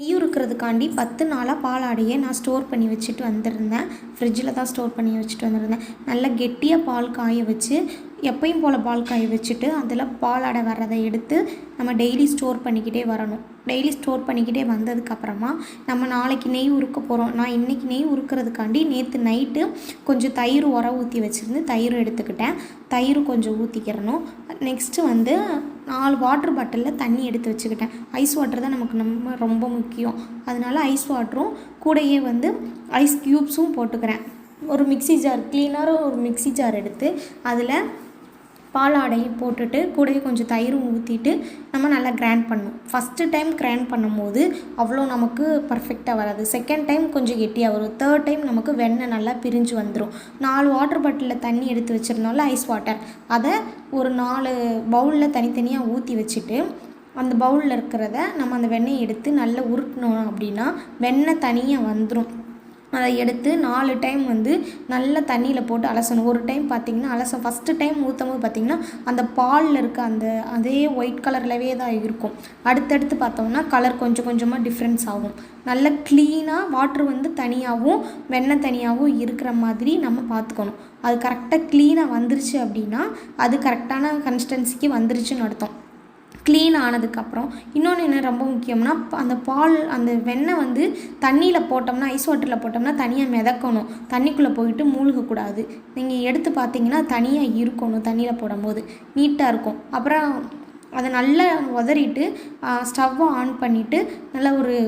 நெய் இருக்கிறதுக்காண்டி 10 நாளாக பாலாடையை நான் ஸ்டோர் பண்ணி வச்சுட்டு வந்திருந்தேன். ஃப்ரிட்ஜில் தான் ஸ்டோர் பண்ணி வச்சுட்டு வந்திருந்தேன். நல்லா கெட்டியாக பால் காய வச்சு, எப்பயும் போல் பால் காய வச்சுட்டு அதில் பாலாடை வர்றதை எடுத்து நம்ம டெய்லி ஸ்டோர் பண்ணிக்கிட்டே வரணும். டெய்லி ஸ்டோர் பண்ணிக்கிட்டே வந்ததுக்கப்புறமா நம்ம நாளைக்கு நெய் உருக்க போகிறோம். நான் இன்றைக்கி நெய் உருக்கிறதுக்காண்டி நேற்று நைட்டு கொஞ்சம் தயிர் ஊற்றி வச்சுருந்து தயிர் எடுத்துக்கிட்டேன். தயிர் கொஞ்சம் ஊற்றிக்கிறணும். நெக்ஸ்ட்டு 4 வாட்டர் பாட்டிலில் தண்ணி எடுத்து வச்சுக்கிட்டேன். ஐஸ் வாட்டர் தான் நமக்கு ரொம்ப முக்கியம். அதனால ஐஸ் வாட்டரும் கூடயே ஐஸ் க்யூப்ஸும் போட்டுக்கிறேன். ஒரு மிக்ஸி ஜார், க்ளீனான ஒரு மிக்ஸி ஜார் எடுத்து அதில் பாலாடையும் போட்டுட்டு கூடயே கொஞ்சம் தயிரும் ஊற்றிட்டு நம்ம நல்லா கிரைண்ட் பண்ணணும். ஃபஸ்ட்டு டைம் கிரைண்ட் பண்ணும்போது அவ்வளோ நமக்கு பர்ஃபெக்டாக வராது. செகண்ட் டைம் கொஞ்சம் கெட்டியாக வரும். தேர்ட் டைம் நமக்கு வெண்ணெய் நல்லா பிரிஞ்சு வந்துடும். 4 வாட்டர் பாட்டிலில் தண்ணி எடுத்து வச்சுருந்தோம்ல ஐஸ் வாட்டர், அதை ஒரு 4 பவுலில் தனித்தனியாக ஊற்றி வச்சுட்டு அந்த பவுலில் இருக்கிறத நம்ம அந்த வெண்ணெயை எடுத்து நல்லா உருட்டினோம் அப்படின்னா வெண்ணெய் தனியாக வந்துடும். அதை எடுத்து 4 டைம் நல்லா தண்ணியில் போட்டு அலசணும். ஒரு டைம் பார்த்திங்கன்னா ஃபஸ்ட்டு டைம் ஊற்றும் போது பார்த்திங்கன்னா அந்த பாலில் இருக்க அதே ஒயிட் கலர்லவே தான் இருக்கும். அடுத்தடுத்து பார்த்தோம்னா கலர் கொஞ்சம் கொஞ்சமாக டிஃப்ரென்ஸ் ஆகும். நல்ல க்ளீனாக வாட்ரு தனியாகவும் வெண்ணெய் தனியாகவும் இருக்கிற மாதிரி நம்ம பார்த்துக்கணும். அது கரெக்டாக க்ளீனாக வந்துருச்சு அப்படின்னா அது கரெக்டான கன்சிஸ்டன்சிக்கு வந்துருச்சுன்னு அர்த்தம். க்ளீன் ஆனதுக்கப்புறம் இன்னொன்று என்ன ரொம்ப முக்கியம்னா, அந்த வெண்ணெய் தண்ணியில் போட்டோம்னா, ஐஸ் வாட்டரில் போட்டோம்னா தனியாக மிதக்கணும். தண்ணிக்குள்ளே போயிட்டு மூழ்கக்கூடாது. நீங்கள் எடுத்து பார்த்தீங்கன்னா தனியாக இருக்கணும். தண்ணியில் போடும்போது நீட்டாக இருக்கும். அப்புறம் அதை நல்லா உதறிட்டு ஸ்டவ்வை ஆன் பண்ணிவிட்டு நல்லா ஒரு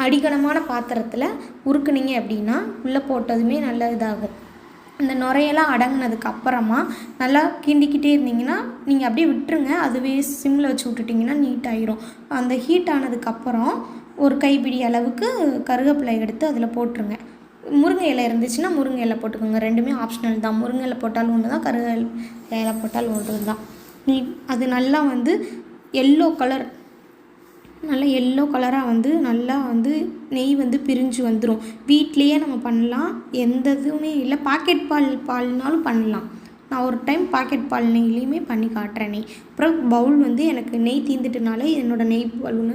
அடிகனமான பாத்திரத்தில் உருக்குனீங்க அப்படின்னா உள்ளே போட்டதுமே நல்ல இதாகும். இந்த நுரையெல்லாம் அடங்கினதுக்கு அப்புறமா நல்லா கிண்டிக்கிட்டே இருந்தீங்கன்னா நீங்கள் அப்படியே விட்டுருங்க. அதுவே சிம்மில் வச்சு விட்டுட்டிங்கன்னா நீட்டாகிடும். அந்த ஹீட் ஆனதுக்கப்புறம் ஒரு கைப்பிடி அளவுக்கு கருவேப்பிலை எடுத்து அதில் போட்டுருங்க. முருங்கை இலை இருந்துச்சுன்னா முருங்கை இலை போட்டுக்கோங்க. ரெண்டுமே ஆப்ஷனல் தான். முருங்கை இலை போட்டாலும் ஒன்று தான், கருவேப்பிலை இலை போட்டாலும் ஒன்று தான். அது நல்லா எல்லோ கலர், நல்லா எல்லோ கலராக நல்லா நெய் பிரிஞ்சு வந்துடும். வீட்லேயே நம்ம பண்ணலாம். எந்த இதுவுமே இல்லை. பாக்கெட் பால்னாலும் பண்ணலாம். நான் ஒரு டைம் பாக்கெட் பால் நெய்லேயுமே பண்ணி காட்டுறேன். நெய் அப்புறம் பவுல் எனக்கு நெய் தீர்ந்துட்டனால என்னோடய நெய் பலூன்